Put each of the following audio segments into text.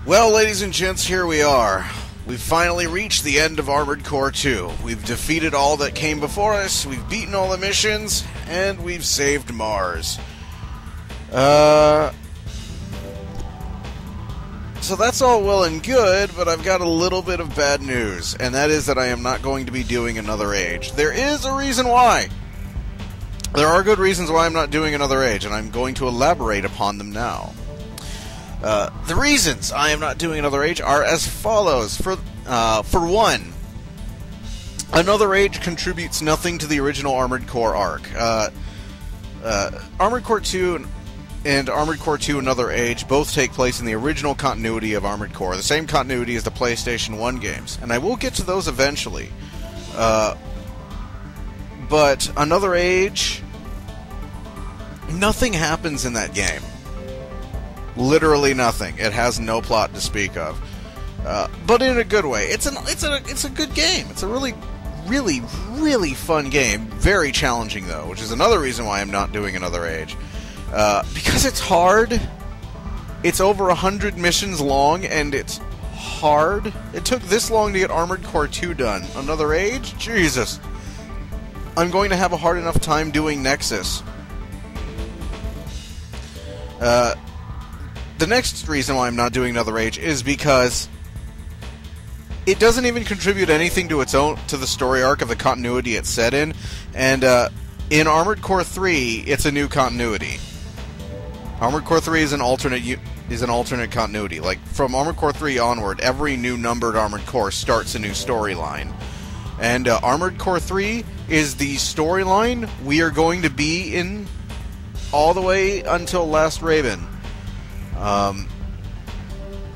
Well, ladies and gents, here we are. We've finally reached the end of Armored Core 2. We've defeated all that came before us, we've beaten all the missions, and we've saved Mars. So that's all well and good, but I've got a little bit of bad news, and that is that I am not going to be doing another age. There is a reason why. There are good reasons why I'm not doing another age, and I'm going to elaborate upon them now. The reasons I am not doing another age are as follows. For one, another age contributes nothing to the original Armored Core arc. Armored Core 2 and Armored Core 2 Another Age both take place in the original continuity of Armored Core, the same continuity as the PlayStation 1 games, and I will get to those eventually. But Another Age, nothing happens in that game. Literally nothing. It has no plot to speak of, but in a good way. It's a good game. It's a really fun game. Very challenging though, which is another reason why I'm not doing Another Age, because it's hard. It's over 100 missions long, and it's hard. It took this long to get Armored Core 2 done. Another Age? Jesus. I'm going to have a hard enough time doing Nexus. The next reason why I'm not doing Another Age is because it doesn't even contribute anything to the story arc of the continuity it's set in, and in Armored Core 3, it's a new continuity. Armored Core 3 is an alternate continuity. Like, from Armored Core 3 onward, every new numbered Armored Core starts a new storyline. And Armored Core 3 is the storyline we are going to be in all the way until Last Raven.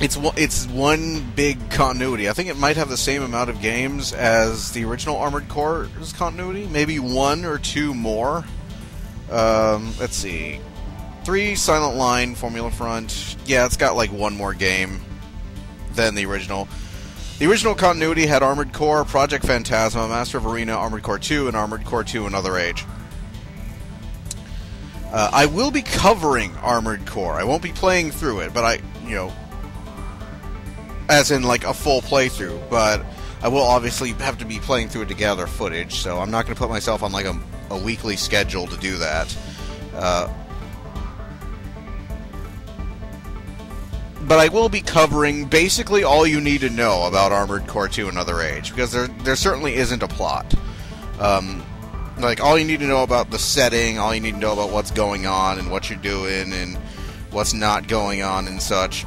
It's one big continuity. I think it might have the same amount of games as the original Armored Core's continuity. Maybe one or two more. Let's see. 3, Silent Line, Formula Front. Yeah, it's got like one more game than the original. The original continuity had Armored Core, Project Phantasma, Master of Arena, Armored Core 2, and Armored Core 2 Another Age. I will be covering Armored Core. I won't be playing through it, but as in like a full playthrough, but I will obviously have to be playing through it to gather footage, so I'm not going to put myself on like a weekly schedule to do that. But I will be covering basically all you need to know about Armored Core 2 Another Age, because there certainly isn't a plot. Like, all you need to know about the setting, all you need to know about what's going on and what you're doing and what's not going on and such.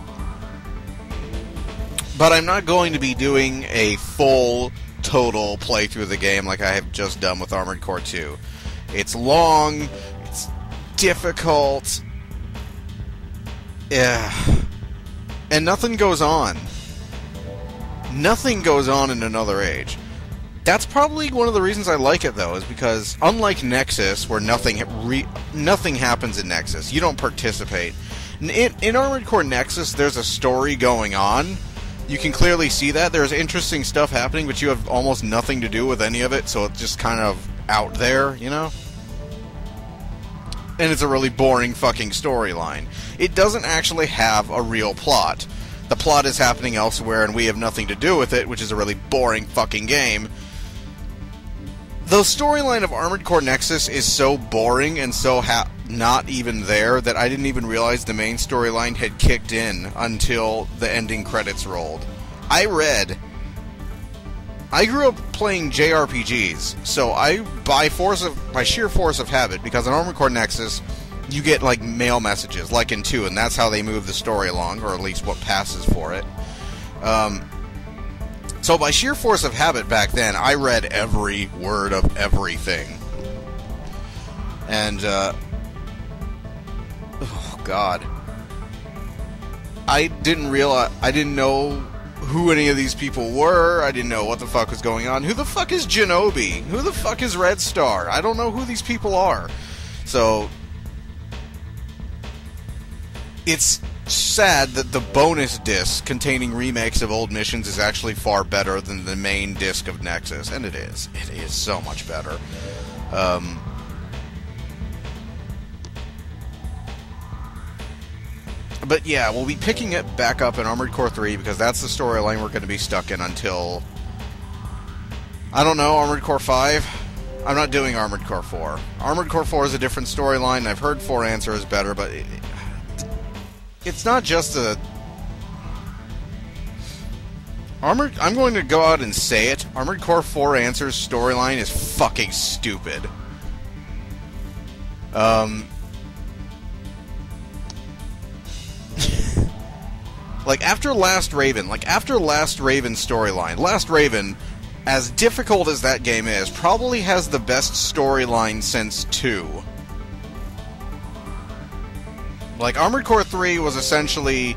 But I'm not going to be doing a full, total playthrough of the game like I have just done with Armored Core 2. It's long, it's difficult, and nothing goes on. Nothing goes on in Another Age. That's probably one of the reasons I like it, though, is because, unlike Nexus, where nothing happens in Nexus, you don't participate. In Armored Core Nexus, there's a story going on. You can clearly see that. There's interesting stuff happening, but you have almost nothing to do with any of it, so it's just kind of out there, you know? And it's a really boring fucking storyline. It doesn't actually have a real plot. The plot is happening elsewhere, and we have nothing to do with it, which is a really boring fucking game. The storyline of Armored Core Nexus is so boring and so not even there that I didn't even realize the main storyline had kicked in until the ending credits rolled. I grew up playing JRPGs, so by sheer force of habit, because in Armored Core Nexus, you get like mail messages, like in 2, and that's how they move the story along, or at least what passes for it. So by sheer force of habit back then, I read every word of everything. And, oh god. I didn't know who any of these people were. I didn't know what the fuck was going on. Who the fuck is Genobi? Who the fuck is Red Star? I don't know who these people are. So, it's sad that the bonus disc containing remakes of old missions is actually far better than the main disc of Nexus, and it is. It is so much better. But yeah, we'll be picking it back up in Armored Core 3 because that's the storyline we're going to be stuck in until, I don't know, Armored Core 5? I'm not doing Armored Core 4. Armored Core 4 is a different storyline. I've heard 4 Answer is better, but it's not just a... I'm going to go out and say it. Armored Core 4 Answer's storyline is fucking stupid. Like, after Last Raven storyline, Last Raven, as difficult as that game is, probably has the best storyline since 2. Like, Armored Core 3 was essentially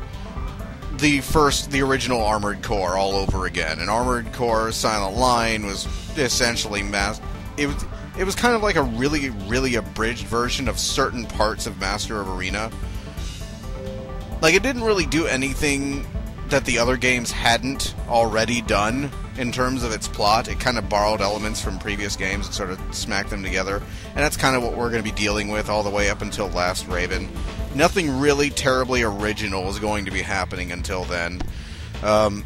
the original Armored Core all over again, and Armored Core Silent Line was essentially it was kind of like a really, really abridged version of certain parts of Master of Arena. Like, it didn't really do anything that the other games hadn't already done in terms of its plot. It kind of borrowed elements from previous games and sort of smacked them together. And that's kind of what we're going to be dealing with all the way up until Last Raven. Nothing really terribly original is going to be happening until then. Because,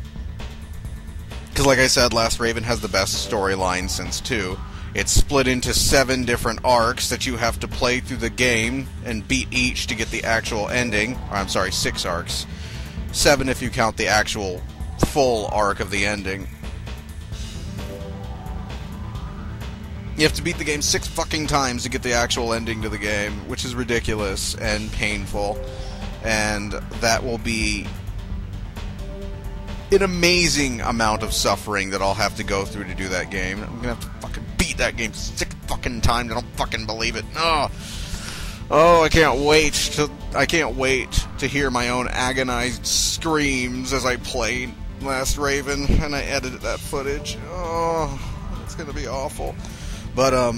like I said, Last Raven has the best storyline since 2. It's split into 7 different arcs that you have to play through the game and beat each to get the actual ending. Or, I'm sorry, 6 arcs. 7 if you count the actual full arc of the ending. You have to beat the game 6 fucking times to get the actual ending to the game, which is ridiculous and painful. And that will be an amazing amount of suffering that I'll have to go through to do that game. I'm gonna have to fucking beat that game 6 fucking times. I don't fucking believe it. Oh, I can't wait to hear my own agonized screams as I play Last Raven and I edited that footage. Oh, it's gonna be awful. But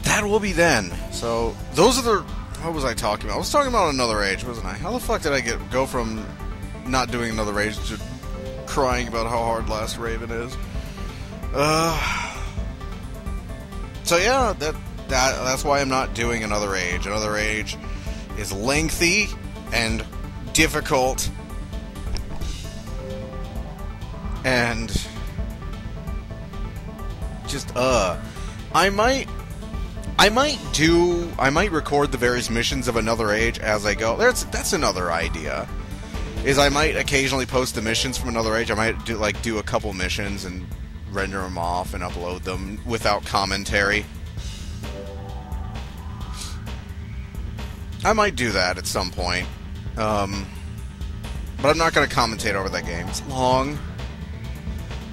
that will be then. So those are the... What was I talking about? I was talking about Another Age, wasn't I? How the fuck did I go from not doing Another Age to crying about how hard Last Raven is? So yeah, that's why I'm not doing Another Age. Another Age is lengthy and difficult, and just I might record the various missions of Another Age as I go. That's another idea. Is I might occasionally post the missions from Another Age. I might do a couple missions and render them off and upload them without commentary. I might do that at some point. But I'm not going to commentate over that game. It's long.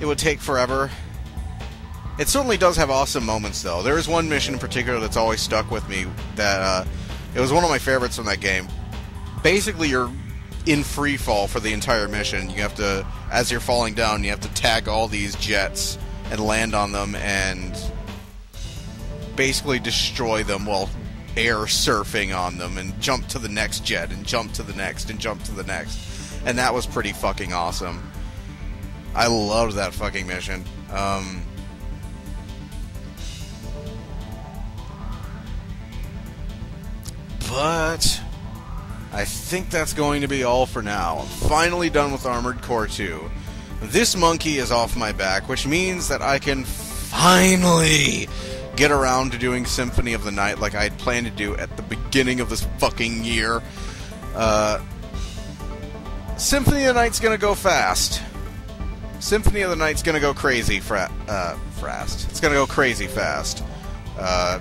It would take forever. It certainly does have awesome moments, though. There is one mission in particular that's always stuck with me that, it was one of my favorites from that game. Basically, you're in free fall for the entire mission. You have to, as you're falling down, you have to tag all these jets and land on them and basically destroy them while air surfing on them and jump to the next jet and jump to the next and jump to the next. And that was pretty fucking awesome. I loved that fucking mission. But I think that's going to be all for now. I'm finally done with Armored Core 2. This monkey is off my back, which means that I can finally get around to doing Symphony of the Night like I had planned to do at the beginning of this fucking year. Symphony of the Night's gonna go fast. Symphony of the Night's gonna go crazy fast. It's gonna go crazy fast.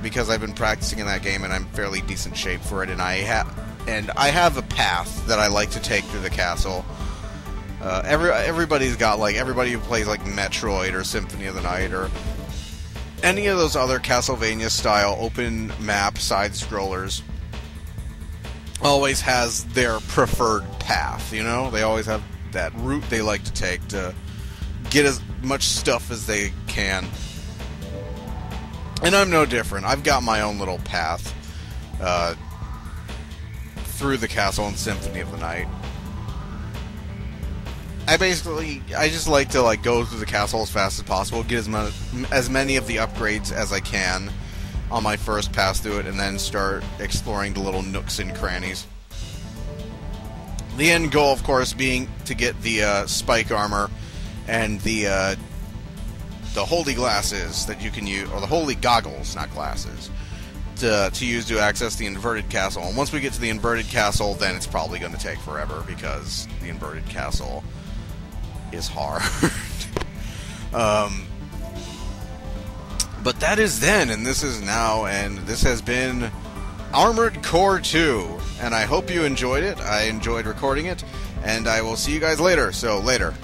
Because I've been practicing in that game and I'm fairly decent shape for it, and I have a path that I like to take through the castle. Everybody's got, like, everybody who plays like Metroid or Symphony of the Night or any of those other Castlevania style open map side scrollers always has their preferred path, you know? They always have that route they like to take to get as much stuff as they can. And I'm no different. I've got my own little path through the castle in Symphony of the Night. I just like to go through the castle as fast as possible, get as many of the upgrades as I can, on my first pass through it, and then start exploring the little nooks and crannies. The end goal, of course, being to get the spike armor and the holy glasses that you can use, or the holy goggles, not glasses, to use to access the inverted castle. And once we get to the inverted castle, then it's probably going to take forever, because the inverted castle is hard. But that is then, and this is now, and this has been Armored Core 2, and I hope you enjoyed it. I enjoyed recording it, and I will see you guys later. So, later.